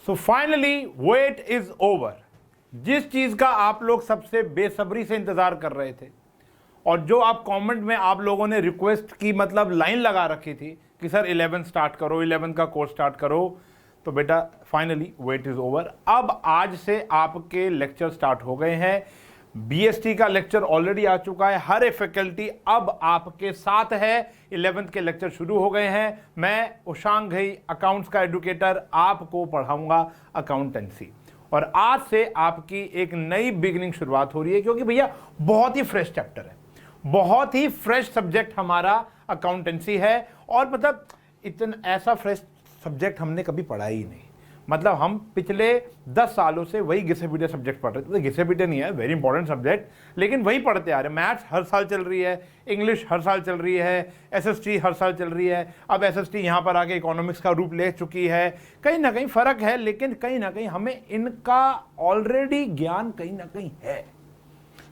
So finally wait is over. जिस चीज का आप लोग सबसे बेसब्री से इंतजार कर रहे थे और जो आप कमेंट में आप लोगों ने रिक्वेस्ट की, मतलब लाइन लगा रखी थी कि सर 11 स्टार्ट करो, 11 का कोर्स स्टार्ट करो, तो बेटा फाइनली वेट इज ओवर। अब आज से आपके लेक्चर स्टार्ट हो गए हैं। बीएसटी का लेक्चर ऑलरेडी आ चुका है, हर एक फैकल्टी अब आपके साथ है। 11th के लेक्चर शुरू हो गए हैं। मैं उशांग घई अकाउंट्स का एडुकेटर आपको पढ़ाऊंगा अकाउंटेंसी, और आज से आपकी एक नई बिगिनिंग शुरुआत हो रही है, क्योंकि भैया बहुत ही फ्रेश चैप्टर है, बहुत ही फ्रेश सब्जेक्ट हमारा अकाउंटेंसी है। और मतलब इतना ऐसा फ्रेश सब्जेक्ट हमने कभी पढ़ा ही नहीं। मतलब हम पिछले 10 सालों से वही घिसे पिटे सब्जेक्ट पढ़ रहे थे। घिसे पिटे नहीं है, वेरी इंपॉर्टेंट सब्जेक्ट, लेकिन वही पढ़ते आ रहे। मैथ्स हर साल चल रही है, इंग्लिश हर साल चल रही है, एसएसटी हर साल चल रही है। अब एसएसटी यहाँ पर आके इकोनॉमिक्स का रूप ले चुकी है। कहीं ना कहीं फ़र्क है, लेकिन कहीं ना कहीं हमें इनका ऑलरेडी ज्ञान कहीं ना कहीं है।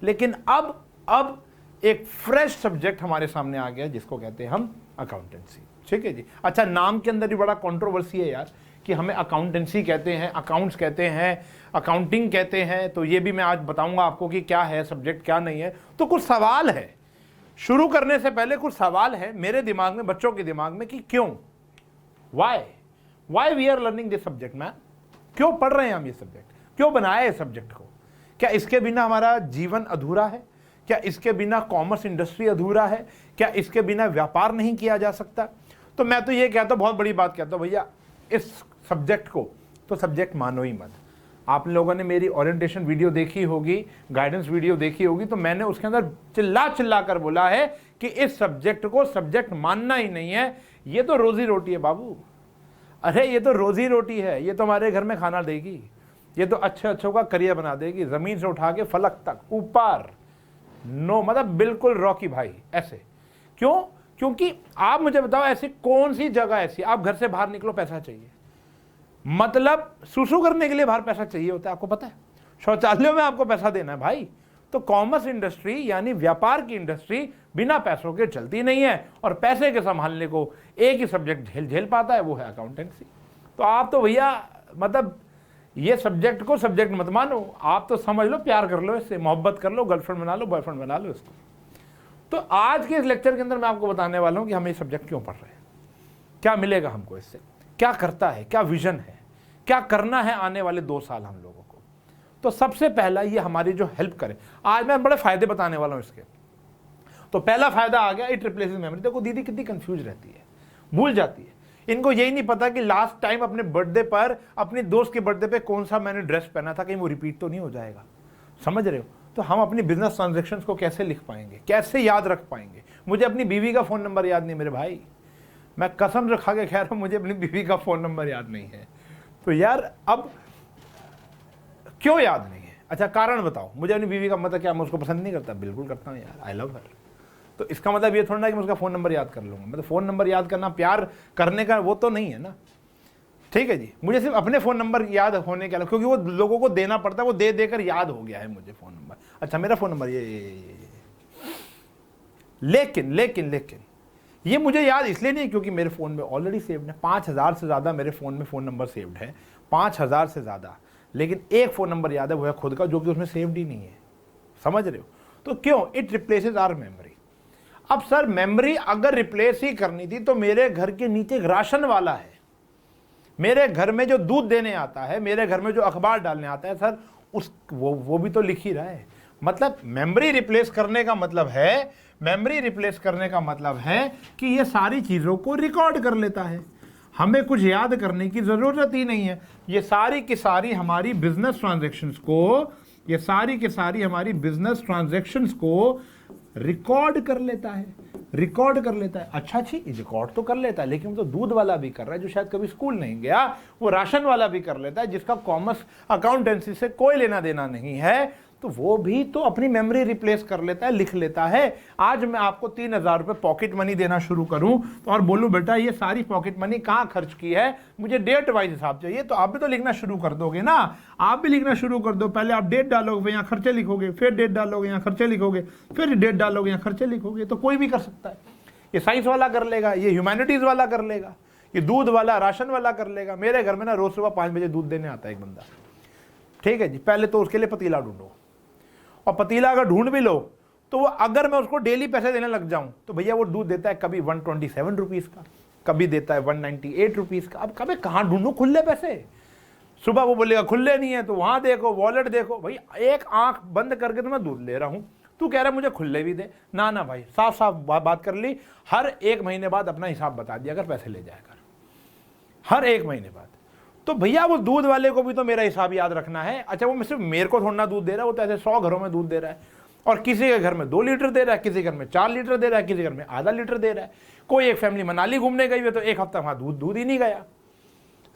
लेकिन अब एक फ्रेश सब्जेक्ट हमारे सामने आ गया, जिसको कहते हैं हम अकाउंटेंसी। ठीक है जी। अच्छा, नाम के अंदर भी बड़ा कंट्रोवर्सी है यार, कि हमें अकाउंटेंसी कहते हैं, अकाउंट्स कहते हैं, अकाउंटिंग कहते हैं। तो ये भी मैं आज बताऊंगा आपको कि क्या है सब्जेक्ट, क्या नहीं है। तो कुछ सवाल है, शुरू करने से पहले कुछ सवाल है मेरे दिमाग में, बच्चों के दिमाग में, कि क्यों, why we are learning this subject man. क्यों पढ़ रहे हैं हम ये सब्जेक्ट, क्यों बनाया है सब्जेक्ट को? क्या इसके बिना हमारा जीवन अधूरा है? क्या इसके बिना कॉमर्स इंडस्ट्री अधूरा है? क्या इसके बिना व्यापार नहीं किया जा सकता? तो मैं तो ये कहता हूं, बहुत बड़ी बात कहता हूं भैया, इस सब्जेक्ट को तो सब्जेक्ट मानो ही मत। आप लोगों ने मेरी ओरिएंटेशन वीडियो देखी होगी, गाइडेंस वीडियो देखी होगी, तो मैंने उसके अंदर चिल्ला कर बोला है कि इस सब्जेक्ट को सब्जेक्ट मानना ही नहीं है। ये तो रोजी रोटी है बाबू, अरे ये तो रोजी रोटी है, ये तो हमारे घर में खाना देगी, ये तो अच्छों का करियर बना देगी, जमीन से उठा के फलक तक ऊपर। नो, मतलब बिल्कुल रॉकी भाई ऐसे। क्यों? क्योंकि आप मुझे बताओ, ऐसी कौन सी जगह ऐसी, आप घर से बाहर निकलो पैसा चाहिए, मतलब सुसु करने के लिए बाहर पैसा चाहिए होता है, आपको पता है, शौचालयों में आपको पैसा देना है भाई। तो कॉमर्स इंडस्ट्री यानी व्यापार की इंडस्ट्री बिना पैसों के चलती नहीं है, और पैसे के संभालने को एक ही सब्जेक्ट झेल पाता है, वो है अकाउंटेंसी। तो आप तो भैया मतलब ये सब्जेक्ट को सब्जेक्ट मत मानो, आप तो समझ लो, प्यार कर लो इससे, मोहब्बत कर लो, गर्लफ्रेंड बना लो, बॉयफ्रेंड बना लो इसको। तो आज के इस लेक्चर के अंदर मैं आपको बताने वाला हूं कि हम ये सब्जेक्ट क्यों पढ़ रहे हैं, क्या मिलेगा हमको इससे, क्या करता है, क्या विजन है, क्या करना है आने वाले 2 साल हम लोगों को। तो सबसे पहला ये हमारी जो हेल्प करे, आज मैं बड़े फायदे बताने वाला हूं इसके। तो पहला फायदा आ गया, इट रिप्लेसेस मेमोरी। देखो दीदी कितनी कंफ्यूज रहती है, भूल जाती है, इनको यही नहीं पता कि लास्ट टाइम अपने बर्थडे पर, अपने दोस्त के बर्थडे पे कौन सा मैंने ड्रेस पहना था, कहीं वो रिपीट तो नहीं हो जाएगा। समझ रहे हो? तो हम अपनी बिजनेस ट्रांजैक्शंस को कैसे लिख पाएंगे, कैसे याद रख पाएंगे? मुझे अपनी बीवी का फोन नंबर याद नहीं मेरे भाई, मैं कसम रखा के कह रहा हूं, मुझे अपनी बीवी का फोन नंबर याद नहीं है। तो यार अब क्यों याद नहीं है? अच्छा कारण बताओ, मुझे अपनी बीवी का मतलब क्या, मैं उसको पसंद नहीं करता? बिल्कुल करता हूँ यार, आई लव हर। तो इसका मतलब ये थोड़ा ना कि मैं उसका फ़ोन नंबर याद कर लूँगा। मतलब फ़ोन नंबर याद करना प्यार करने का वो तो नहीं है ना। ठीक है जी, मुझे सिर्फ अपने फ़ोन नंबर याद होने के, क्योंकि वो लोगों को देना पड़ता है, वो दे देकर याद हो गया है मुझे फ़ोन नंबर। अच्छा मेरा फ़ोन नंबर ये। लेकिन ये मुझे याद इसलिए नहीं क्योंकि मेरे फ़ोन में ऑलरेडी सेव्ड है, 5000 से ज़्यादा मेरे फ़ोन में फ़ोन नंबर सेव्ड है, 5000 से ज़्यादा। लेकिन एक फ़ोन नंबर याद है, वो है खुद का, जो कि उसमें सेव्ड ही नहीं है। समझ रहे हो? तो क्यों? It replaces our memory. अब सर मेमोरी अगर रिप्लेस ही करनी थी तो मेरे घर के नीचे एक राशन वाला है, मेरे घर में जो दूध देने आता है, मेरे घर में जो अखबार डालने आता है, सर वो भी तो लिख ही रहा है। मतलब मेमोरी रिप्लेस करने का मतलब है, मेमोरी रिप्लेस करने का मतलब है कि ये सारी चीज़ों को रिकॉर्ड कर लेता है, हमें कुछ याद करने की ज़रूरत ही नहीं है। ये सारी की सारी हमारी बिजनेस ट्रांजैक्शंस को, ये सारी की सारी हमारी बिजनेस ट्रांजैक्शंस को रिकॉर्ड कर लेता है, रिकॉर्ड कर लेता है। अच्छा जी, रिकॉर्ड तो कर लेता है, लेकिन वो तो दूध वाला भी कर रहा है जो शायद कभी स्कूल नहीं गया, वो राशन वाला भी कर लेता है जिसका कॉमर्स अकाउंटेंसी से कोई लेना देना नहीं है, तो वो भी तो अपनी मेमोरी रिप्लेस कर लेता है, लिख लेता है। आज मैं आपको 3000 रुपये पॉकेट मनी देना शुरू करूं और बोलूं बेटा ये सारी पॉकेट मनी कहाँ खर्च की है, मुझे डेट वाइज हिसाब चाहिए, तो आप भी तो लिखना शुरू कर दोगे ना। आप भी लिखना शुरू कर दो, पहले आप डेट डालोगे, यहाँ खर्चे लिखोगे, फिर डेट डालोगे, यहाँ खर्चे लिखोगे, फिर डेट डालोगे, यहाँ खर्चे लिखोगे। तो कोई भी कर सकता है, ये साइंस वाला कर लेगा, ये ह्यूमैनिटीज वाला कर लेगा, कि दूध वाला राशन वाला कर लेगा। मेरे घर में ना रोज सुबह 5 बजे दूध देने आता है एक बंदा, ठीक है जी। पहले तो उसके लिए पतीला ढूंढो, और पतीला अगर ढूंढ भी लो तो वो अगर मैं उसको डेली पैसे देने लग जाऊं तो भैया वो दूध देता है कभी 127 रुपीज़ का, कभी देता है 198 रुपीज़ का। अब कभी कहाँ ढूंढूं खुले पैसे? सुबह वो बोलेगा खुले नहीं है, तो वहां देखो वॉलेट देखो। भाई एक आंख बंद करके तो मैं दूध ले रहा हूं, तू कह रहा है मुझे खुले भी दे। ना ना भाई, साफ साफ बात कर ली। हर 1 महीने बाद अपना हिसाब बता दिया अगर पैसे ले जाया कर, हर 1 महीने बाद। तो भैया वो दूध वाले को भी तो मेरा हिसाब याद रखना है। अच्छा वो सिर्फ मेरे को थोड़ा दूध दे रहा है, वो तो ऐसे 100 घरों में दूध दे रहा है, और किसी के घर में 2 लीटर दे रहा है, किसी घर में 4 लीटर दे रहा है, किसी घर में आधा लीटर दे रहा है। कोई एक फैमिली मनाली घूमने गई है तो 1 हफ्ता वहां दूध ही नहीं गया,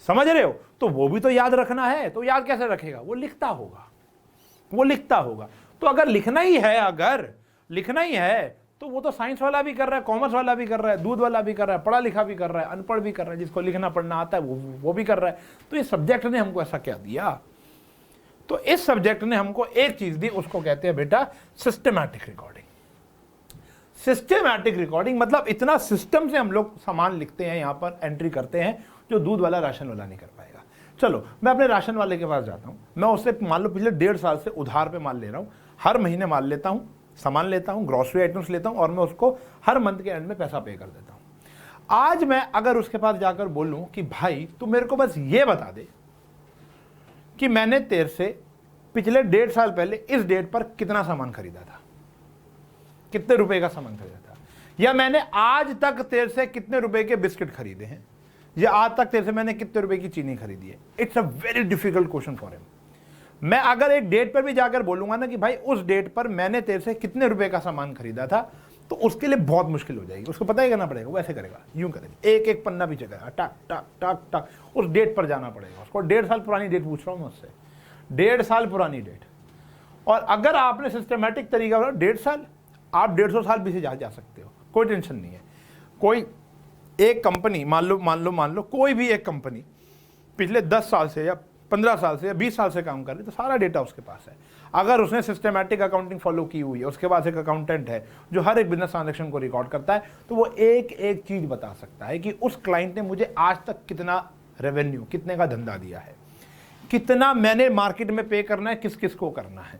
समझ रहे हो? तो वो भी तो याद रखना है। तो याद कैसे रखेगा? वो लिखता होगा, वो लिखता होगा। तो अगर लिखना ही है, अगर लिखना ही है तो वो तो साइंस वाला भी कर रहा है, कॉमर्स वाला भी कर रहा है, दूध वाला भी कर रहा है, पढ़ा लिखा भी कर रहा है, अनपढ़ भी कर रहा है, जिसको लिखना पढ़ना आता है वो भी कर रहा है। तो इस सब्जेक्ट ने हमको ऐसा क्या दिया? तो इस सब्जेक्ट ने हमको एक चीज दी, उसको कहते हैं बेटा सिस्टमैटिक रिकॉर्डिंग। सिस्टमैटिक रिकॉर्डिंग मतलब इतना सिस्टम से हम लोग सामान लिखते हैं, यहां पर एंट्री करते हैं, जो दूध वाला राशन वाला नहीं कर पाएगा। चलो मैं अपने राशन वाले के पास जाता हूं, मैं उससे मान लो पिछले 1.5 साल से उधार पे माल ले रहा हूं, हर महीने माल लेता हूं, सामान लेता हूं, ग्रोसरी आइटम्स लेता हूं, और मैं उसको हर मंथ के एंड में पैसा पे कर देता हूं। आज मैं अगर उसके पास जाकर बोलूं कि भाई तू मेरे को बस ये बता दे कि मैंने तेरे से पिछले 1.5 साल पहले इस डेट पर कितना सामान खरीदा था, कितने रुपए का सामान खरीदा था, या मैंने आज तक तेरे से कितने रुपए के बिस्किट खरीदे हैं, या आज तक तेरे से मैंने कितने रुपए की चीनी खरीदी है। It's a very difficult question for him. मैं अगर एक डेट पर भी जाकर बोलूंगा ना कि भाई उस डेट पर मैंने तेरे से कितने रुपए का सामान खरीदा था, तो उसके लिए बहुत मुश्किल हो जाएगी। उसको पता ही करना पड़ेगा, वो ऐसे करेगा, यूं करेगा, एक एक पन्ना पीछे करेगा, टक टक टक टक, उस डेट पर जाना पड़ेगा उसको। 1.5 साल पुरानी डेट पूछ रहा हूं मुझसे, 1.5 साल पुरानी डेट। और अगर आपने सिस्टमैटिक तरीका 1.5 साल, आप 150 साल पीछे जा सकते हो, कोई टेंशन नहीं है। कोई एक कंपनी मान लो कोई भी एक कंपनी पिछले 10 साल से या 15 साल से या 20 साल से काम कर रही, तो सारा डेटा उसके पास है। अगर उसने सिस्टमैटिक अकाउंटिंग फॉलो की हुई है, उसके पास एक अकाउंटेंट है जो हर एक बिजनेस ट्रांजैक्शन को रिकॉर्ड करता है, तो वो एक एक चीज बता सकता है कि उस क्लाइंट ने मुझे आज तक कितना रेवेन्यू, कितने का धंधा दिया है, कितना मैंने मार्केट में पे करना है, किस किस को करना है,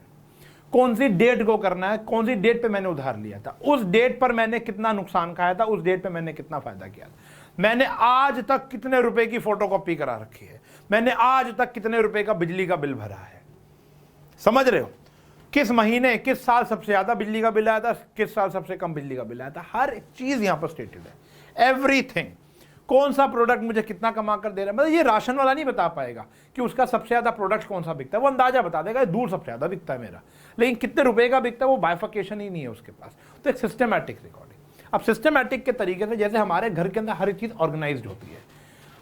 कौन सी डेट को करना है, कौन सी डेट पे मैंने उधार लिया था, उस डेट पर मैंने कितना नुकसान खाया था, उस डेट पे मैंने कितना फायदा किया था, मैंने आज तक कितने रुपए की फोटोकॉपी करा रखी है, मैंने आज तक कितने रुपए का बिजली का बिल भरा है। समझ रहे हो? किस महीने किस साल सबसे ज्यादा बिजली का बिल आया था, किस साल सबसे कम बिजली का बिल आया था, हर चीज यहां पर स्टेटेड है, एवरीथिंग। कौन सा प्रोडक्ट मुझे कितना कमा कर दे रहा है, मतलब ये राशन वाला नहीं बता पाएगा कि उसका सबसे ज्यादा प्रोडक्ट कौन सा बिकता है, वो अंदाजा बता देगा दूर सबसे ज्यादा बिकता है मेरा, लेकिन कितने रुपए का बिकता है वो बाइफिकेशन ही नहीं है उसके पास। तो एक सिस्टमैटिक रिकॉर्डिंग। अब सिस्टमैटिक के तरीके से जैसे हमारे घर के अंदर हर एक चीज ऑर्गेनाइज्ड होती है,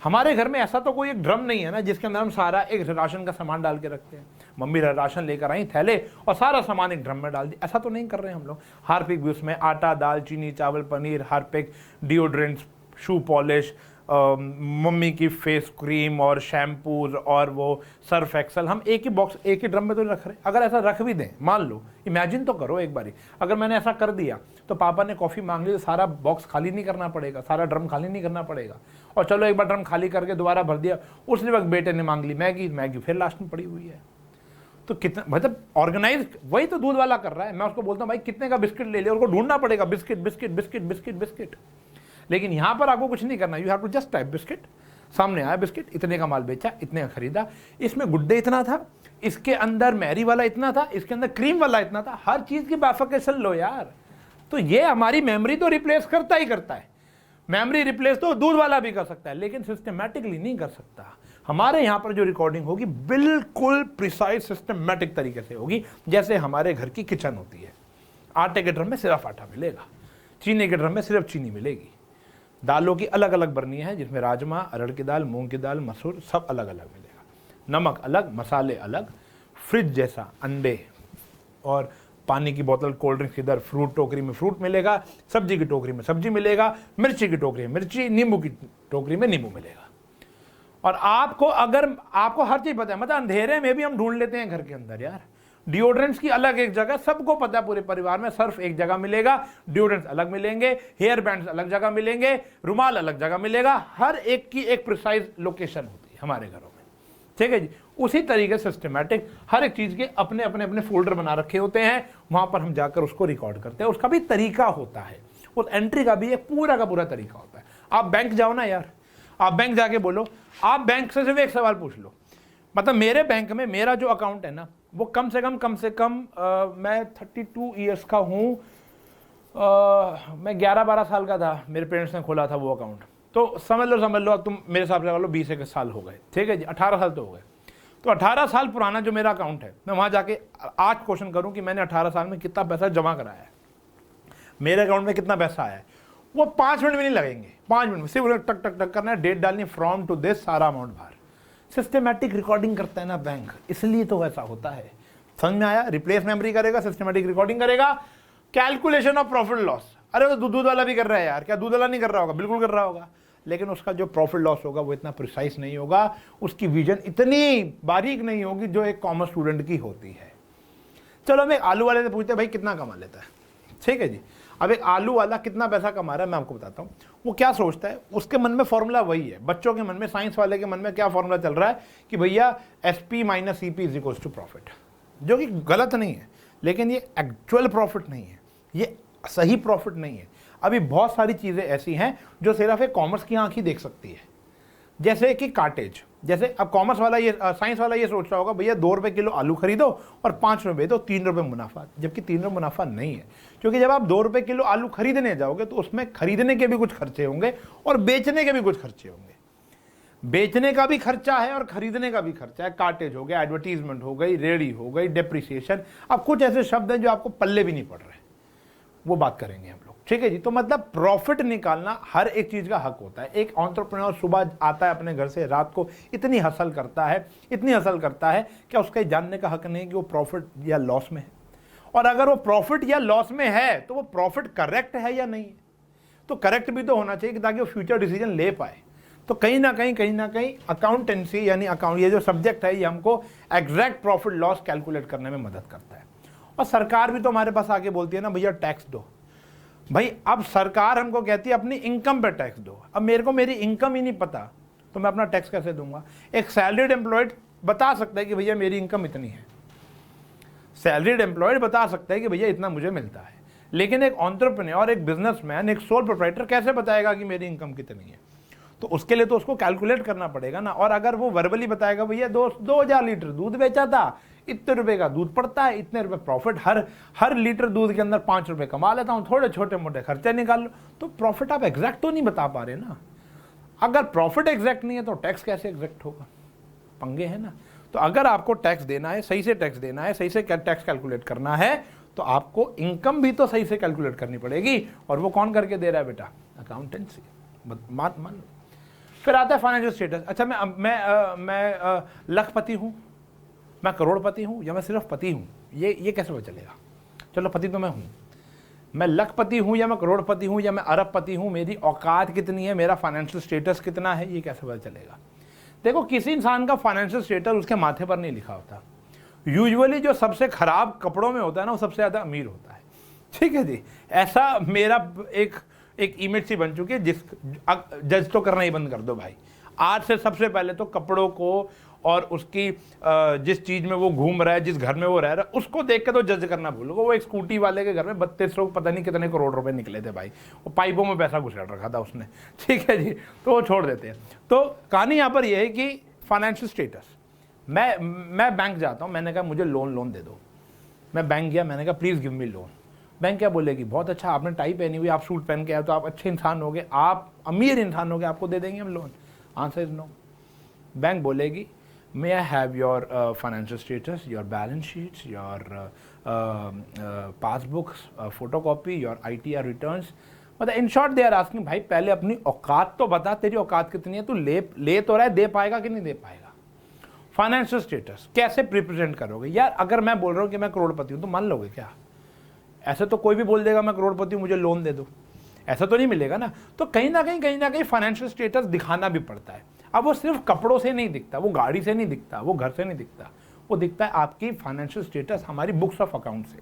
हमारे घर में ऐसा तो कोई एक ड्रम नहीं है ना जिसके अंदर हम सारा एक राशन का सामान डाल के रखते हैं। मम्मी राशन लेकर आई थैले और सारा सामान एक ड्रम में डाल दिया, ऐसा तो नहीं कर रहे हैं हम लोग। हार्पिक भी उसमें आटा, दाल, चीनी, चावल, paneer, Harpic, deodorants, shoe polish, mummy की फेस क्रीम और शैम्पूज और वो सर्फ एक्सल, हम एक ही बॉक्स एक ही ड्रम में तो रख रहे। अगर ऐसा रख भी दें, मान लो, इमेजिन तो करो एक बारी, अगर मैंने ऐसा कर दिया तो पापा ने कॉफ़ी मांग ली तो सारा बॉक्स खाली नहीं करना पड़ेगा, सारा ड्रम खाली नहीं करना पड़ेगा। और चलो एक बार ड्रम खाली करके दोबारा भर दिया, उसी वक्त बेटे ने मांग ली मैगी फिर लास्ट में पड़ी हुई है। तो कितना मतलब ऑर्गेनाइज, वही तो दूध वाला कर रहा है। मैं उसको बोलता हूँ भाई कितने का बिस्किट ले लिया, उसको ढूंढना पड़ेगा biscuit biscuit biscuit biscuit biscuit. लेकिन यहां पर आपको कुछ नहीं करना, you have to just type biscuit, सामने आया बिस्किट, इतने का माल बेचा, इतने का खरीदा, इसमें गुड्डे इतना था, इसके अंदर मैरी वाला इतना था, इसके अंदर क्रीम वाला इतना था, हर चीज की बाइफिकेशन लो यार। तो ये हमारी मेमोरी तो रिप्लेस करता ही करता है, मेमोरी रिप्लेस तो दूध वाला भी कर सकता है, लेकिन सिस्टमैटिकली नहीं कर सकता। हमारे यहां पर जो रिकॉर्डिंग होगी बिल्कुल प्रिसाइज सिस्टमैटिक तरीके से होगी, जैसे हमारे घर की किचन होती है। आटे के ड्रम में सिर्फ आटा मिलेगा, चीनी के ड्रम में सिर्फ चीनी मिलेगी, दालों की अलग अलग बरनी है जिसमें राजमा, अरहर की दाल, मूंग की दाल, मसूर, सब अलग अलग मिलेगा, नमक अलग, मसाले अलग, फ्रिज जैसा अंडे और पानी की बोतल, कोल्ड ड्रिंक्स की इधर, फ्रूट टोकरी में फ्रूट मिलेगा, सब्जी की टोकरी में सब्जी मिलेगा, मिर्ची की टोकरी में मिर्ची, नींबू की टोकरी में नींबू मिलेगा। और आपको अगर आपको हर चीज पता है, मतलब अंधेरे में भी हम ढूंढ लेते हैं घर के अंदर यार, डिओड्रेंट्स की अलग एक जगह, सबको पता है पूरे परिवार में सर्फ एक जगह मिलेगा, डिओड्रेंट्स अलग मिलेंगे, हेयर बैंड्स अलग जगह मिलेंगे, रुमाल अलग जगह मिलेगा, हर एक की एक प्रिसाइज लोकेशन होती है हमारे घरों में, ठीक है जी। उसी तरीके सिस्टमैटिक हर एक चीज के अपने अपने अपने फोल्डर बना रखे होते हैं, वहां पर हम जाकर उसको रिकॉर्ड करते हैं, उसका भी तरीका होता है, उस एंट्री का भी एक पूरा का पूरा तरीका होता है। आप बैंक जाओ ना यार, आप बैंक जाके बोलो, आप बैंक से सिर्फ एक सवाल पूछ लो, मतलब मेरे बैंक में मेरा जो अकाउंट है ना वो कम से कम मैं 32 ईयर्स का हूँ, मैं 11-12 साल का था, मेरे पेरेंट्स ने खोला था वो अकाउंट, तो समझ लो अब तुम मेरे हिसाब से लो 20 साल हो गए, ठीक है जी, 18 साल तो हो गए। तो 18 साल पुराना जो मेरा अकाउंट है, मैं वहाँ जाके आज क्वेश्चन करूँ कि मैंने 18 साल में कितना पैसा जमा कराया है, मेरे अकाउंट में कितना पैसा आया है, वो 5 मिनट भी नहीं लगेंगे, 5 मिनट में सिर्फ टक टक टक करना है, डेट डालनी, फ्रॉम टू दिस, सारा अमाउंट बाहर। सिस्टमैटिक रिकॉर्डिंग करता है ना बैंक, इसलिए तो ऐसा होता है। समझ में आया? रिप्लेस मेमोरी करेगा, सिस्टमैटिक रिकॉर्डिंग करेगा, कैलकुलेशन ऑफ प्रॉफिट लॉस। अरे वो दूध वाला भी कर रहा है यार, क्या दूध वाला नहीं कर रहा होगा? बिल्कुल कर रहा होगा, लेकिन उसका जो प्रॉफिट लॉस होगा वो इतना प्रिसाइज नहीं होगा, उसकी विजन इतनी बारीक नहीं होगी जो एक कॉमर्स स्टूडेंट की होती है। चलो हम एक आलू वाले से पूछते हैं भाई कितना कमा लेता है, ठीक है जी। अब एक आलू वाला कितना पैसा कमा रहा है मैं आपको बताता हूँ। वो क्या सोचता है, उसके मन में फॉर्मूला वही है, बच्चों के मन में, साइंस वाले के मन में क्या फॉर्मूला चल रहा है कि भैया SP - CP = प्रॉफिट, जो कि गलत नहीं है, लेकिन ये एक्चुअल प्रॉफिट नहीं है, ये सही प्रॉफिट नहीं है। अभी बहुत सारी चीज़ें ऐसी हैं जो सिर्फ एक कॉमर्स की आंख ही देख सकती है, जैसे कि कार्टेज। जैसे अब कॉमर्स वाला ये, साइंस वाला ये सोच रहा होगा भैया 2 रुपये किलो आलू खरीदो और 5 रुपये दो, 3 रुपये मुनाफा, जबकि 3 रुपये मुनाफा नहीं है, क्योंकि जब आप 2 रुपये किलो आलू खरीदने जाओगे तो उसमें खरीदने के भी कुछ खर्चे होंगे और बेचने के भी कुछ खर्चे होंगे। बेचने का भी खर्चा है और खरीदने का भी खर्चा है, कार्टेज हो गया, एडवर्टीजमेंट हो गई, रेडी हो गई, डेप्रिसिएशन। अब कुछ ऐसे शब्द हैं जो आपको पल्ले भी नहीं पड़ रहे, वो बात करेंगे हम लोग, ठीक है जी। तो मतलब प्रॉफिट निकालना हर एक चीज का हक होता है। एक एंटरप्रेन्योर सुबह आता है अपने घर से, रात को इतनी हसल करता है, इतनी हसल करता है, क्या उसका जानने का हक नहीं कि वो प्रॉफिट या लॉस में है? और अगर वो प्रॉफिट या लॉस में है तो वो प्रॉफिट करेक्ट है या नहीं है? तो करेक्ट भी तो होना चाहिए ताकि वो फ्यूचर डिसीजन ले पाए। तो कहीं ना कहीं अकाउंटेंसी यानी अकाउंट, ये जो सब्जेक्ट है, ये हमको एग्जैक्ट प्रॉफिट लॉस कैलकुलेट करने में मदद करता है। और सरकार भी तो हमारे पास आके बोलती है ना भैया टैक्स दो। भाई अब सरकार हमको कहती है अपनी इनकम पे टैक्स दो। अब मेरे को मेरी इनकम ही नहीं पता तो मैं अपना टैक्स कैसे दूंगा? एक सैलरीड एम्प्लॉयड बता सकता है कि भैया मेरी इनकम इतनी है, सैलरीड एम्प्लॉयड बता सकता है कि भैया इतना मुझे मिलता है, लेकिन एक एंटरप्रेन्योर, एक बिजनेसमैन, एक सोल प्रोप्राइटर कैसे बताएगा कि मेरी इनकम कितनी है? तो उसके लिए तो उसको कैलकुलेट करना पड़ेगा ना। और अगर वो वर्बली बताएगा भैया 2000 लीटर दूध बेचा था, इतने रुपए का दूध पड़ता है, इतने रुपए प्रॉफिट, हर लीटर दूध के अंदर 5 रुपए कमा लेता हूं, थोड़े छोटे मोटे खर्चे निकाल लो, तो प्रॉफिट आप एग्जैक्ट तो नहीं बता पा रहे ना। अगर प्रॉफिट एग्जैक्ट नहीं है तो टैक्स कैसे एग्जैक्ट होगा? पंगे है ना। तो अगर आपको टैक्स देना है, सही से टैक्स देना है, सही से टैक्स कैलकुलेट करना है, तो आपको इनकम भी तो सही से कैलकुलेट करनी पड़ेगी। और वो कौन करके दे रहा है बेटा? अकाउंटेंसी। मान लो। फिर आता है फाइनेंशियल स्टेटस। अच्छा, मैं लखपति हूँ, मैं करोड़पति हूँ, या मैं सिर्फ पति हूँ, ये कैसे पता चलेगा? चलो पति तो मैं हूँ, मैं लखपति हूँ या मैं करोड़पति हूँ या मैं अरबपति हूँ, मेरी औकात कितनी है, मेरा फाइनेंशियल स्टेटस कितना है, ये कैसे पता चलेगा? देखो, किसी इंसान का फाइनेंशियल स्टेटस उसके माथे पर नहीं लिखा होता। यूजुअली जो सबसे खराब कपड़ों में होता है ना, वो सबसे ज़्यादा अमीर होता है, ठीक है जी। ऐसा मेरा एक इमेज सी बन चुकी है, जज तो करना ही बंद कर दो भाई। आज से सबसे पहले तो कपड़ों को और उसकी जिस चीज में वो घूम रहा है, जिस घर में वो रह रहा है, उसको देख के तो जज करना भूलो। वो एक स्कूटी वाले के घर में 3200 पता नहीं कितने करोड़ रुपए निकले थे भाई, वो पाइपों में पैसा घुसेड़ रखा था उसने, ठीक है जी। तो वो छोड़ देते हैं। तो कहानी यहाँ पर यह है कि फाइनेंशियल स्टेटस, मैं बैंक जाता हूँ, मैंने कहा मुझे लोन दे दो। मैं बैंक गया, मैंने कहा please give me loan. Bank क्या बोलेगी? बहुत अच्छा, आपने टाई पहनी हुई, आप सूट पहन के आए तो आप अच्छे इंसान हो गए, आप अमीर इंसान हो गए, आपको दे देंगे हम loan. Answer is no. Bank बोलेगी may I have your financial status, your balance sheets, your passbooks, photocopy, your ITR returns. मतलब in short they are asking, भाई पहले अपनी औकात तो बता, तेरी औकात कितनी है, तू ले तो रहा है, दे पाएगा कि नहीं दे पाएगा? फाइनेंशियल स्टेटस कैसे रिप्रेजेंट करोगे यार? अगर मैं बोल रहा हूँ कि मैं करोड़पति हूँ तो मान लोगे क्या? ऐसे तो कोई भी बोल देगा मैं करोड़पति हूँ, मुझे लोन दे दो, ऐसा तो नहीं मिलेगा ना। तो कहीं ना कहीं फाइनेंशियल स्टेटस दिखाना भी पड़ता है। अब वो सिर्फ कपड़ों से नहीं दिखता, वो गाड़ी से नहीं दिखता, वो घर से नहीं दिखता, वो दिखता है आपकी फाइनेंशियल स्टेटस, हमारी बुक्स ऑफ अकाउंट से।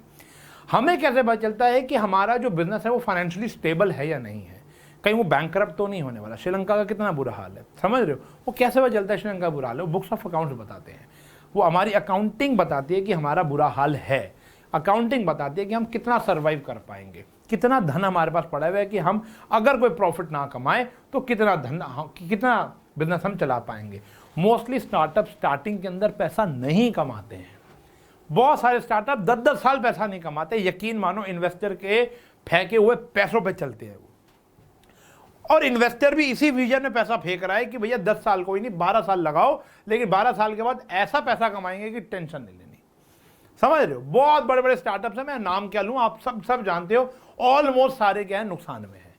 हमें कैसे पता चलता है कि हमारा जो बिजनेस है वो फाइनेंशियली स्टेबल है या नहीं है, कहीं वो बैंकरप्ट तो नहीं होने वाला। श्रीलंका का कितना बुरा हाल है, समझ रहे हो? वो कैसे पता चलता है श्रीलंका का बुरा हाल है? वो बुक्स ऑफ अकाउंट्स बताते हैं, वो हमारी अकाउंटिंग बताती है कि हमारा बुरा हाल है। अकाउंटिंग बताती है कि हम कितना सर्वाइव कर पाएंगे, कितना धन हमारे पास पड़ा हुआ है कि हम अगर कोई प्रॉफिट ना कमाए तो कितना धन, कितना बिजनेस हम चला पाएंगे। मोस्टली स्टार्टअप स्टार्टिंग के अंदर पैसा नहीं कमाते हैं। बहुत सारे स्टार्टअप 10-10 साल पैसा नहीं कमाते, यकीन मानो इन्वेस्टर के फेंके हुए पैसों पे चलते हैं वो। और इन्वेस्टर भी इसी विजन में पैसा फेंक रहा है कि भैया 10 साल कोई नहीं, 12 साल लगाओ, लेकिन 12 साल के बाद ऐसा पैसा कमाएंगे कि टेंशन नहीं लेनी। समझ रहे हो? बहुत बड़े बड़े स्टार्टअप्स हैं, मैं नाम क्या लूं, आप सब जानते हो, ऑलमोस्ट सारे क्या है, नुकसान में है,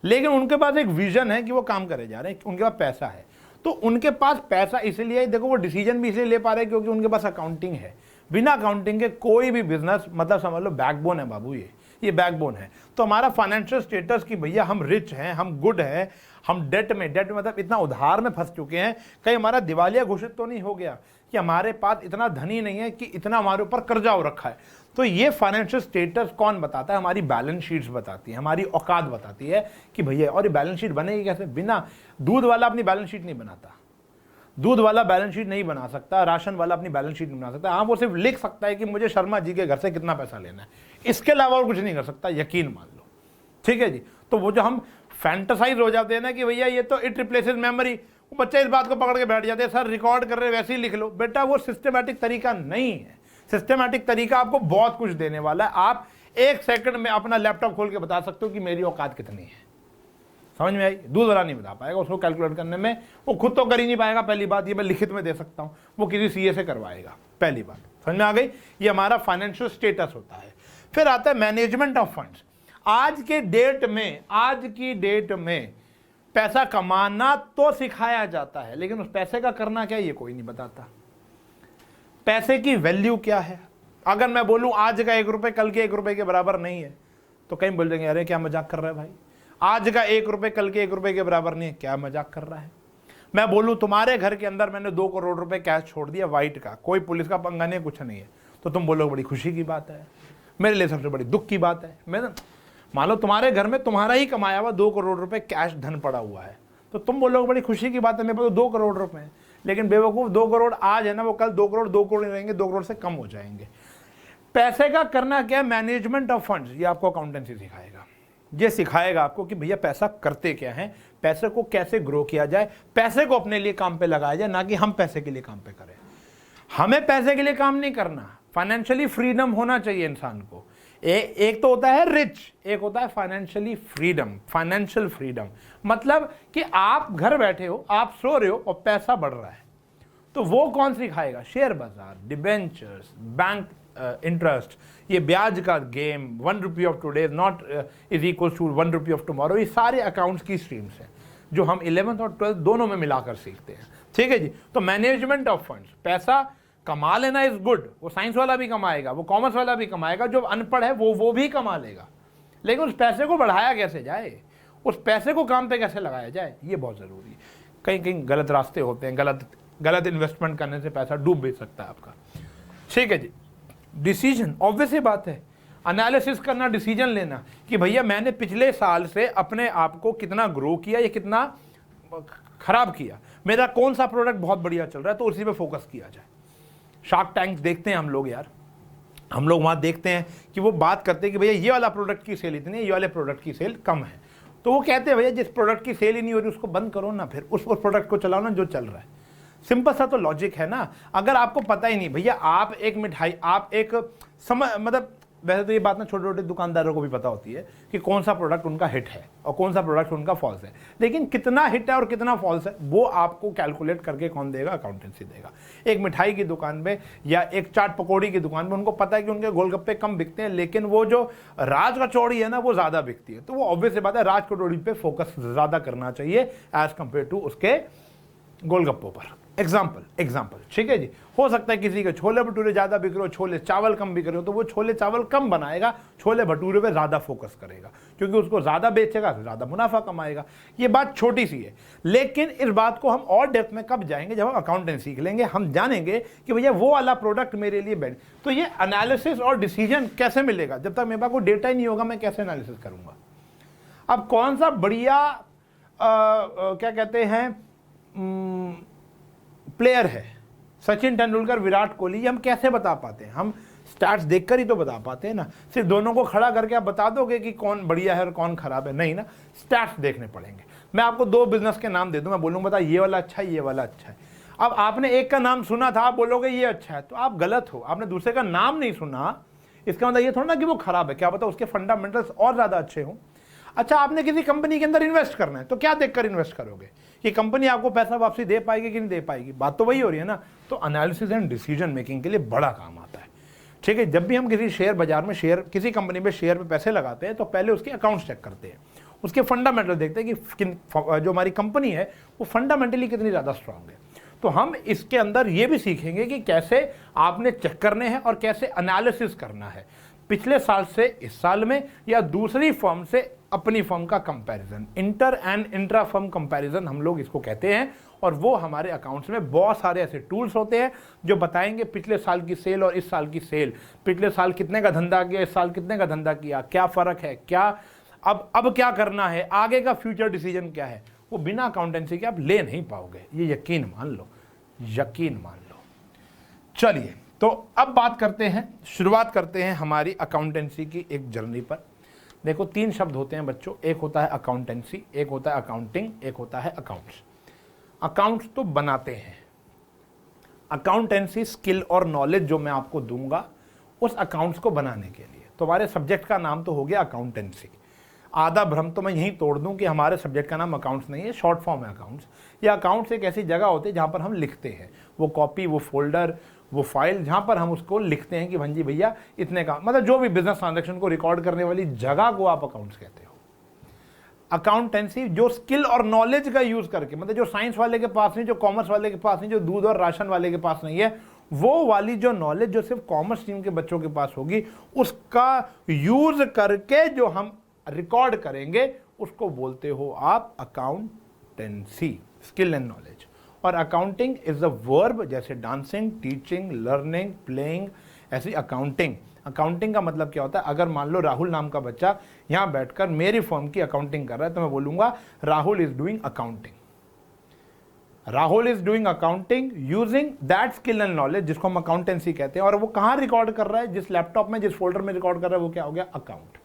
लेकिन उनके पास एक विजन है कि वो काम करे जा रहे हैं, उनके पास पैसा है। तो उनके पास पैसा इसलिए, देखो वो डिसीजन भी इसलिए ले पा रहे हैं क्योंकि उनके पास अकाउंटिंग है। बिना अकाउंटिंग के कोई भी बिजनेस, मतलब समझ लो बैकबोन है बाबू, ये बैकबोन है। तो हमारा फाइनेंशियल स्टेटस कि भैया हम रिच हैं, हम गुड हैं, हम डेट में मतलब इतना उधार में फंस चुके हैं, कहीं हमारा दिवालिया घोषित तो नहीं हो गया कि हमारे पास इतना धन ही नहीं है कि इतना हमारे ऊपर कर्जा हो रखा है। तो ये फाइनेंशियल स्टेटस कौन बताता है? हमारी बैलेंस शीट्स बताती है, हमारी औकात बताती है कि भैया। और ये बैलेंस शीट बनेगी कैसे? बिना दूध वाला अपनी बैलेंस शीट नहीं बनाता, दूध वाला बैलेंस शीट नहीं बना सकता, राशन वाला अपनी बैलेंस शीट नहीं बना सकता। हाँ, वो सिर्फ लिख सकता है कि मुझे शर्मा जी के घर से कितना पैसा लेना है, इसके अलावा और कुछ नहीं कर सकता, यकीन मान लो। ठीक है जी। तो वो जो हम फैंटासाइज हो जाते हैं ना कि भैया ये तो इट रिप्लेसेस मेमोरी, वो बच्चे इस बात को पकड़ के बैठ जाते हैं, सर रिकॉर्ड कर रहे वैसे ही लिख लो। बेटा वो सिस्टमैटिक तरीका नहीं है। सिस्टमैटिक तरीका आपको बहुत कुछ देने वाला है। आप 1 सेकंड में अपना लैपटॉप खोल के बता सकते हो कि मेरी औकात कितनी है। समझ में आई? दूध वाला नहीं बता पाएगा, उसको कैलकुलेट करने में वो खुद तो कर ही नहीं पाएगा। पहली बात ये मैं लिखित में दे सकता हूं, वो किसी सीए से करवाएगा। पहली बात समझ में आ गई? ये हमारा फाइनेंशियल स्टेटस होता है। फिर आता है मैनेजमेंट ऑफ फंड्स। आज की डेट में पैसा कमाना तो सिखाया जाता है, लेकिन उस पैसे का करना क्या ये कोई नहीं बताता। पैसे की वैल्यू क्या है? अगर मैं बोलूं आज का 1 रुपए कल के 1 रुपए के बराबर नहीं है, तो कहीं बोल देंगे अरे क्या मजाक कर रहा है भाई, आज का 1 रुपए कल के 1 रुपए के बराबर नहीं है, क्या मजाक कर रहा है। मैं बोलूं तुम्हारे घर के अंदर मैंने 2 करोड़ रुपए कैश छोड़ दिया वाइट का, कोई पुलिस का पंगा नहीं, कुछ नहीं है, तो तुम बोलोगे बड़ी खुशी की बात है, मेरे लिए सबसे बड़ी दुख की बात है। मैं मान लो तुम्हारे घर में तुम्हारा ही कमाया हुआ 2 करोड़ रुपए कैश धन पड़ा हुआ है, तो तुम बोलोगे बड़ी खुशी की बात है, मेरे पास 2 करोड़ रुपए हैं। लेकिन बेवकूफ 2 करोड़ आज है ना, वो कल 2 करोड़ नहीं रहेंगे, 2 करोड़ से कम हो जाएंगे। पैसे का करना क्या है? Management of funds. ये आपको अकाउंटेंसी सिखाएगा, ये सिखाएगा आपको कि भैया पैसा करते क्या है, पैसे को कैसे ग्रो किया जाए, पैसे को अपने लिए काम पे लगाया जाए, ना कि हम पैसे के लिए काम पे करें। हमें पैसे के लिए काम नहीं करना, फाइनेंशियली फ्रीडम होना चाहिए इंसान को। एक तो होता है रिच, एक होता है फाइनेंशियली फ्रीडम। फाइनेंशियल फ्रीडम मतलब कि आप घर बैठे हो, आप सो रहे हो और पैसा बढ़ रहा है, तो वो कौन सिखाएगा? शेयर बाजार, डिबेंचर्स, बैंक इंटरेस्ट, ये ब्याज का game, 1 rupee of today not is equal to 1 rupee of tomorrow, ये सारे अकाउंट्स की स्ट्रीम्स हैं जो हम 11th और 12th दोनों में मिलाकर सीखते हैं। ठीक है जी। तो मैनेजमेंट ऑफ फंड्स, पैसा कमा लेना इज गुड, वो साइंस वाला भी कमाएगा, वो कॉमर्स वाला भी कमाएगा, जो अनपढ़ है वो भी कमा लेगा, लेकिन उस पैसे को बढ़ाया कैसे जाए, उस पैसे को काम पे कैसे लगाया जाए, ये बहुत जरूरी है। कहीं कहीं गलत रास्ते होते हैं, गलत इन्वेस्टमेंट करने से पैसा डूब भी सकता है आपका। ठीक है जी। डिसीजन, ऑब्वियस ही बात है, एनालिसिस करना, डिसीजन लेना कि भैया मैंने पिछले साल से अपने आप को कितना ग्रो किया या कितना खराब किया, मेरा कौन सा प्रोडक्ट बहुत बढ़िया चल रहा है, तो उसी पे फोकस किया जाए। शार्क टैंक देखते हैं हम लोग यार, हम लोग वहाँ देखते हैं कि वो बात करते हैं कि भैया ये वाला प्रोडक्ट की सेल इतनी है, ये वाले प्रोडक्ट की सेल कम है, तो वो कहते हैं भैया जिस प्रोडक्ट की सेल ही नहीं हो रही उसको बंद करो ना, फिर उस प्रोडक्ट को चलाओ ना जो चल रहा है। सिंपल सा तो लॉजिक है ना। अगर आपको पता ही नहीं भैया, आप एक मिठाई, आप एक मतलब वैसे तो ये बात ना छोटे छोटे दुकानदारों को भी पता होती है कि कौन सा प्रोडक्ट उनका हिट है और कौन सा प्रोडक्ट उनका फॉल्स है, लेकिन कितना हिट है और कितना फॉल्स है वो आपको कैलकुलेट करके कौन देगा? अकाउंटेंसी देगा। एक मिठाई की दुकान पे या एक चाट पकौड़ी की दुकान पे उनको पता है कि उनके गोलगप्पे कम बिकते हैं, लेकिन वो जो राज कचौड़ी है ना वो ज़्यादा बिकती है, तो वो ऑब्वियस बात है राज कचौड़ी पे फोकस ज़्यादा करना चाहिए एज कम्पेयर टू उसके गोलगप्पों पर। एग्जाम्पल, ठीक है जी। हो सकता है किसी के छोले भटूरे ज़्यादा बिक रहे हो, छोले चावल कम बिक रहे हो, तो वो छोले चावल कम बनाएगा, छोले भटूरे पे ज़्यादा फोकस करेगा, क्योंकि उसको ज़्यादा बेचेगा तो ज़्यादा मुनाफा कमाएगा। ये बात छोटी सी है, लेकिन इस बात को हम और डेप्थ में कब जाएंगे, जब हम अकाउंटेंसी सीख लेंगे। हम जानेंगे कि भैया वो वाला प्रोडक्ट मेरे लिए बेस्ट। तो ये एनालिसिस और डिसीजन कैसे मिलेगा, जब तक मेरे पास कोई डेटा ही नहीं होगा मैं कैसे एनालिसिस करूँगा। अब कौन सा बढ़िया क्या कहते हैं प्लेयर है, सचिन तेंदुलकर, विराट कोहली, ये हम कैसे बता पाते हैं? हम स्टैट्स देखकर ही तो बता पाते हैं ना। सिर्फ दोनों को खड़ा करके आप बता दोगे कि कौन बढ़िया है और कौन खराब है? नहीं ना, स्टैट्स देखने पड़ेंगे। मैं आपको 2 बिजनेस के नाम दे दूं, मैं बोलूँगा बता ये वाला अच्छा है, ये वाला अच्छा है। अब आपने एक का नाम सुना था, आप बोलोगे ये अच्छा है, तो आप गलत हो। आपने दूसरे का नाम नहीं सुना, इसका मतलब ये थोड़ा ना कि वो खराब है, क्या पता उसके फंडामेंटल्स और ज़्यादा अच्छे हों। अच्छा, आपने किसी कंपनी के अंदर इन्वेस्ट करना है, तो क्या देखकर इन्वेस्ट करोगे कि कंपनी आपको पैसा वापसी दे पाएगी कि नहीं दे पाएगी? बात तो वही हो रही है ना। तो एनालिसिस एंड डिसीजन मेकिंग के लिए बड़ा काम आता है, ठीक है। जब भी हम किसी शेयर बाजार में किसी कंपनी में शेयर पे पैसे लगाते हैं, तो पहले उसके अकाउंट्स चेक करते हैं, उसके फंडामेंटल देखते हैं कि जो हमारी कंपनी है वो फंडामेंटली कितनी ज़्यादा स्ट्रांग है। तो हम इसके अंदर ये भी सीखेंगे कि कैसे आपने चेक करने हैं और कैसे एनालिसिस करना है, पिछले साल से इस साल में या दूसरी फर्म से अपनी फर्म का comparison, inter and intra firm comparison हम लोग इसको कहते हैं। और वो हमारे अकाउंट्स में बहुत सारे ऐसे टूल्स होते हैं जो बताएंगे पिछले साल की सेल और इस साल की सेल, पिछले साल कितने का धंधा किया, इस साल कितने का धंधा किया, क्या फ़र्क है, क्या अब क्या करना है, आगे का फ्यूचर डिसीजन क्या है। वो बिना अकाउंटेंसी के आप ले नहीं पाओगे, ये यकीन मान लो। चलिए, तो अब बात करते हैं, शुरुआत करते हैं हमारी अकाउंटेंसी की एक जर्नी पर। देखो 3 शब्द होते हैं बच्चों, एक होता है अकाउंटेंसी, एक होता है अकाउंटिंग, एक होता है अकाउंट्स। अकाउंट्स तो बनाते हैं, अकाउंटेंसी स्किल और नॉलेज जो मैं आपको दूंगा उस अकाउंट्स को बनाने के लिए। तुम्हारे सब्जेक्ट का नाम तो हो गया अकाउंटेंसी। आधा भ्रम तो मैं यहीं तोड़ दूं कि हमारे सब्जेक्ट का नाम अकाउंट्स नहीं है, शॉर्ट फॉर्म है अकाउंट्स। या अकाउंट्स एक ऐसी जगह होती है जहां पर हम लिखते हैं, वो कॉपी, वो फोल्डर, वो फाइल, जहां पर हम उसको लिखते हैं कि भंजी भैया इतने का, मतलब जो भी बिजनेस ट्रांजैक्शन को रिकॉर्ड करने वाली जगह को आप अकाउंट्स कहते हो। अकाउंटेंसी जो स्किल और नॉलेज का यूज करके, मतलब जो साइंस वाले के पास नहीं, जो कॉमर्स वाले के पास नहीं, जो दूध और राशन वाले के पास नहीं है, वो वाली जो नॉलेज जो सिर्फ कॉमर्स स्ट्रीम के बच्चों के पास होगी, उसका यूज करके जो हम रिकॉर्ड करेंगे उसको बोलते हो आप अकाउंटेंसी, स्किल एंड नॉलेज। और अकाउंटिंग इज अ वर्ब, जैसे डांसिंग, टीचिंग, लर्निंग, प्लेइंग, ऐसी अकाउंटिंग। अकाउंटिंग का मतलब क्या होता है? अगर मान लो राहुल नाम का बच्चा यहां बैठकर मेरी फर्म की अकाउंटिंग कर रहा है, तो मैं बोलूंगा Rahul is doing accounting. Rahul is doing accounting using that skill and knowledge, जिसको हम अकाउंटेंसी कहते हैं। और वो कहां रिकॉर्ड कर रहा है? जिस लैपटॉप में, जिस फोल्डर में रिकॉर्ड कर रहा है, वो क्या हो गया? अकाउंट।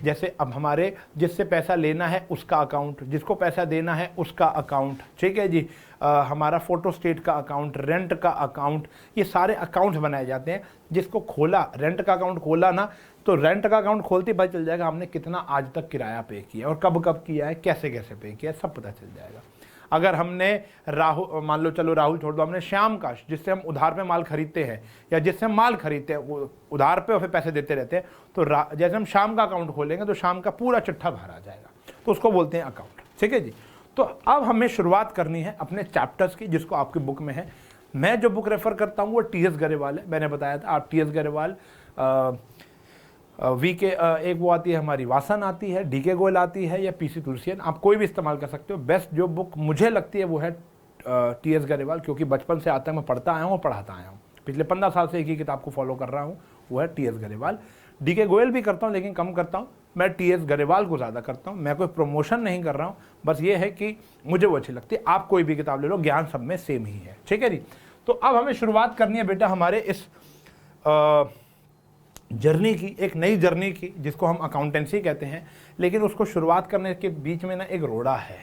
जैसे अब हमारे जिससे पैसा लेना है उसका अकाउंट, जिसको पैसा देना है उसका अकाउंट, ठीक है जी। हमारा फोटो स्टेट का अकाउंट, रेंट का अकाउंट, ये सारे अकाउंट्स बनाए जाते हैं। जिसको खोला, रेंट का अकाउंट खोला ना, तो रेंट का अकाउंट खोलते ही पता चल जाएगा हमने कितना आज तक किराया पे किया और कब कब किया है, कैसे कैसे पे किया है, सब पता चल जाएगा। अगर हमने राहुल, मान लो चलो राहुल छोड़ दो, हमने श्याम का, जिससे हम उधार पे माल खरीदते हैं या जिससे हम माल खरीदते हैं, वो उधार पे और फिर पैसे देते रहते हैं, तो जैसे हम श्याम का अकाउंट खोलेंगे तो श्याम का पूरा चिट्ठा बाहर आ जाएगा, तो उसको बोलते हैं अकाउंट, ठीक है जी। तो अब हमें शुरुआत करनी है अपने चैप्टर्स की, जिसको आपकी बुक में है। मैं जो बुक रेफर करता हूँ वो टी.एस. गरेवाल है। मैंने बताया था, आप टी.एस. गरेवाल, एक वो आती है हमारी वासन आती है, डी.के. गोयल आती है, या पी.सी. तुलसियन, आप कोई भी इस्तेमाल कर सकते हो। बेस्ट जो बुक मुझे लगती है वो है टी.एस. गरेवाल, क्योंकि बचपन से आता है मैं पढ़ता आया हूँ और पढ़ाता आया हूँ। पिछले 15 साल से एक ही किताब को फॉलो कर रहा हूँ, वो है टी.एस. गरेवाल। डी.के. गोयल भी करता हूँ लेकिन कम करता हूँ, मैं टी.एस. गरेवाल को ज़्यादा करता हूँ। मैं कोई प्रमोशन नहीं कर रहा हूँ, बस ये है कि मुझे वो अच्छी लगती है। आप कोई भी किताब ले लो, ज्ञान सब में सेम ही है, ठीक है जी। तो अब हमें शुरुआत करनी है बेटा हमारे इस जर्नी की, एक नई जर्नी की, जिसको हम अकाउंटेंसी कहते हैं। लेकिन उसको शुरुआत करने के बीच में ना एक रोड़ा है,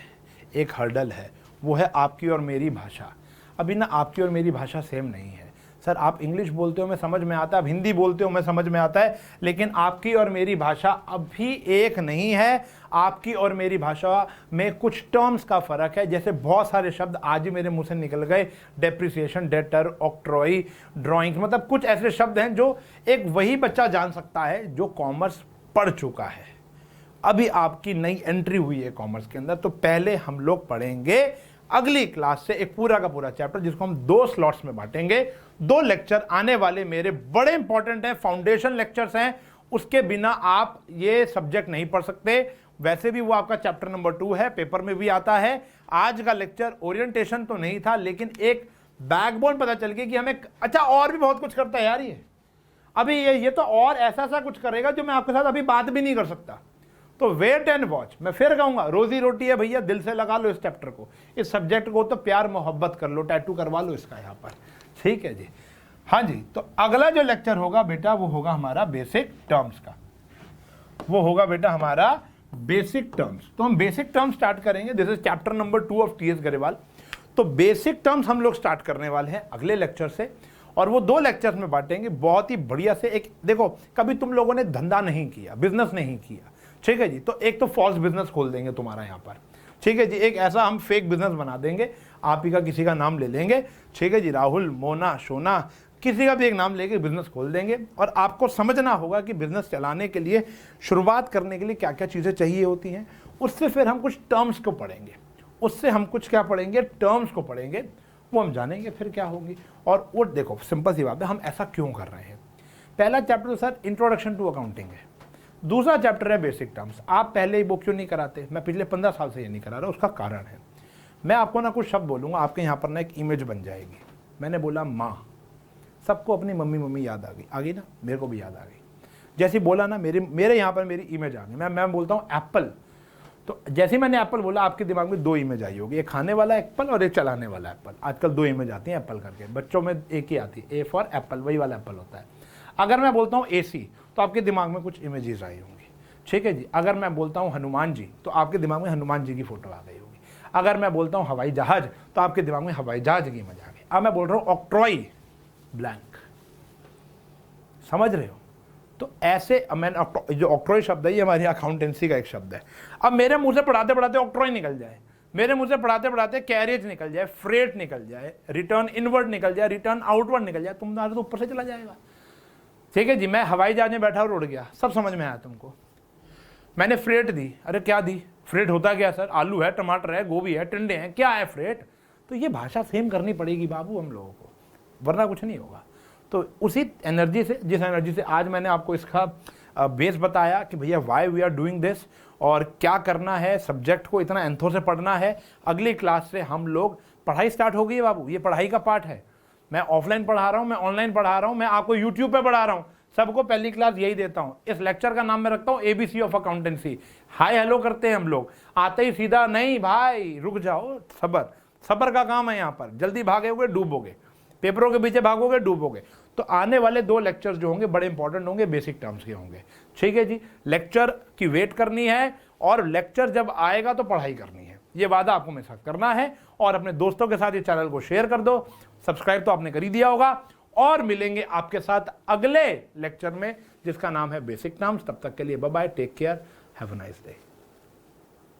एक हर्डल है, वो है आपकी और मेरी भाषा। अभी ना आपकी और मेरी भाषा सेम नहीं है। सर आप इंग्लिश बोलते हो मैं समझ में आता है, आप हिंदी बोलते हो मैं समझ में आता है, लेकिन आपकी और मेरी भाषा अभी एक नहीं है। आपकी और मेरी भाषा में कुछ टर्म्स का फ़र्क है। जैसे बहुत सारे शब्द आज ही मेरे मुंह से निकल गए, डेप्रिसिएशन, डेटर, ऑक्ट्रॉय, ड्राइंग्स, मतलब कुछ ऐसे शब्द हैं जो एक वही बच्चा जान सकता है जो कॉमर्स पढ़ चुका है। अभी आपकी नई एंट्री हुई है कॉमर्स के अंदर, तो पहले हम लोग पढ़ेंगे अगली क्लास से एक पूरा का पूरा चैप्टर जिसको हम 2 स्लॉट्स में बांटेंगे। 2 लेक्चर आने वाले मेरे बड़े इंपॉर्टेंट हैं, फाउंडेशन लेक्चर्स हैं, उसके बिना आप ये सब्जेक्ट नहीं पढ़ सकते। वैसे भी वो आपका चैप्टर नंबर 2 है, पेपर में भी आता है। आज का लेक्चर ओरिएंटेशन तो नहीं था, लेकिन एक बैकबोन पता चल गया कि हमें अच्छा और भी बहुत कुछ करता है यार ये। अभी ये तो और ऐसा सा कुछ करेगा जो मैं आपके साथ अभी बात भी नहीं कर सकता। तो वेट एंड वॉच। मैं फिर कहूंगा, रोजी रोटी है भैया, दिल से लगा लो इस चैप्टर को, इस सब्जेक्ट को तो प्यार मोहब्बत कर लो, टैटू करवा लो इसका यहाँ पर, ठीक है जी। हाँ जी, तो अगला जो लेक्चर होगा बेटा वो होगा हमारा बेसिक टर्म्स का, वो होगा बेटा हमारा बेसिक टर्म्स। तो हम बेसिक टर्म्स स्टार्ट करेंगे। This is chapter number 2 of TS Grewal. तो बेसिक टर्म्स हम लोग स्टार्ट करने वाले हैं अगले लेक्चर से, और वो 2 लेक्चर्स में बांटेंगे बहुत ही बढ़िया से। एक देखो, कभी तुम लोगों ने धंधा नहीं किया, बिजनेस नहीं किया, ठीक है जी, तो एक तो फॉल्स बिजनेस खोल देंगे तुम्हारा यहाँ पर, ठीक है जी। एक ऐसा हम फेक बिजनेस बना देंगे, आप ही का किसी का नाम ले लेंगे, ठीक है जी, राहुल, मोना, सोना, किसी का भी एक नाम लेके बिजनेस खोल देंगे। और आपको समझना होगा कि बिजनेस चलाने के लिए, शुरुआत करने के लिए क्या क्या चीज़ें चाहिए होती हैं। उससे फिर हम कुछ टर्म्स को पढ़ेंगे, उससे हम कुछ क्या पढ़ेंगे, टर्म्स को पढ़ेंगे, वो हम जानेंगे फिर क्या होगी। और वो देखो, सिंपल सी बात है, हम ऐसा क्यों कर रहे हैं। पहला chapter sir introduction to accounting है, दूसरा चैप्टर है बेसिक टर्म्स। आप पहले ही वो क्यों नहीं कराते? मैं पिछले 15 साल से ये नहीं करा रहा, उसका कारण है, मैं आपको ना कुछ शब्द बोलूँगा, आपके यहाँ पर ना एक इमेज बन जाएगी। मैंने बोला माँ, सबको अपनी मम्मी याद आ गई ना, मेरे को भी याद आ गई। जैसे बोला ना, मेरे यहाँ पर मेरी इमेज आ गई। मैं बोलता हूँ एप्पल, तो जैसे मैंने एप्पल बोला, आपके दिमाग में 2 इमेज आई होगी, एक खाने वाला एप्पल और एक चलाने वाला एप्पल। आजकल 2 इमेज आती हैं एप्पल करके, बच्चों में एक ही आती है, ए फॉर एप्पल, वही वाला एप्पल होता है। अगर मैं बोलता हूँ AC, तो आपके दिमाग में कुछ इमेजेस आई होंगी, ठीक है जी। अगर मैं बोलता हूँ हनुमान जी, तो आपके दिमाग में हनुमान जी की फोटो आ गई होगी। अगर मैं बोलता हूँ हवाई जहाज, तो आपके दिमाग में हवाई जहाज की इमेज आ गई। अब मैं बोल रहा हूँ ऑक्ट्रॉय, ब्लैंक, समझ रहे हो? तो ऐसे मैंने जो ऑक्ट्रॉय शब्द है, ये हमारी अकाउंटेंसी का एक शब्द है। अब मेरे मुंह से पढ़ाते पढ़ाते ऑक्ट्रॉय निकल जाए, मेरे मुंह से पढ़ाते पढ़ाते कैरियज निकल जाए, फ्रेट निकल जाए, रिटर्न इनवर्ड निकल जाए, रिटर्न आउटवर्ड निकल जाए, तुम्हारा तो ऊपर से चला जाएगा, ठीक है जी। मैं हवाई जहाज में बैठा और उड़ गया, सब समझ में आया तुमको। मैंने फ्रेट दी, अरे क्या दी? फ्रेट होता क्या सर? आलू है, टमाटर है, गोभी है, टिंडे हैं, क्या है फ्रेट? तो ये भाषा सेम करनी पड़ेगी बाबू हम लोगों को, वरना कुछ नहीं होगा। तो उसी एनर्जी से, जिस एनर्जी से आज मैंने आपको इसका बेस बताया कि भैया why we are doing this और क्या करना है, सब्जेक्ट को इतना एंथो से पढ़ना है। अगली क्लास से हम लोग, पढ़ाई स्टार्ट हो गई है बाबू, ये पढ़ाई का पार्ट है। मैं ऑफलाइन पढ़ा रहा हूँ, मैं ऑनलाइन पढ़ा रहा हूँ, मैं आपको यूट्यूब पे पढ़ा रहा हूँ, सबको पहली क्लास यही देता हूँ। इस लेक्चर का नाम मैं रखता हूँ ABC of accountancy. Hi hello करते हैं हम लोग, आते ही सीधा नहीं भाई, रुक जाओ, सबर का काम है यहाँ पर। जल्दी भागोगे डूबोगे, पेपरों के पीछे भागोगे डूबोगे। तो आने वाले 2 लेक्चर्स जो होंगे बड़े इंपॉर्टेंट होंगे, बेसिक टर्म्स के होंगे, ठीक है जी। लेक्चर की वेट करनी है, और लेक्चर जब आएगा तो पढ़ाई करनी है, ये वादा आपको मेरे साथ करना है। और अपने दोस्तों के साथ ये चैनल को शेयर कर दो, सब्सक्राइब तो आपने कर ही दिया होगा। और मिलेंगे आपके साथ अगले लेक्चर में जिसका नाम है बेसिक टर्म्स। तब तक के लिए bye bye, take care, have a nice day.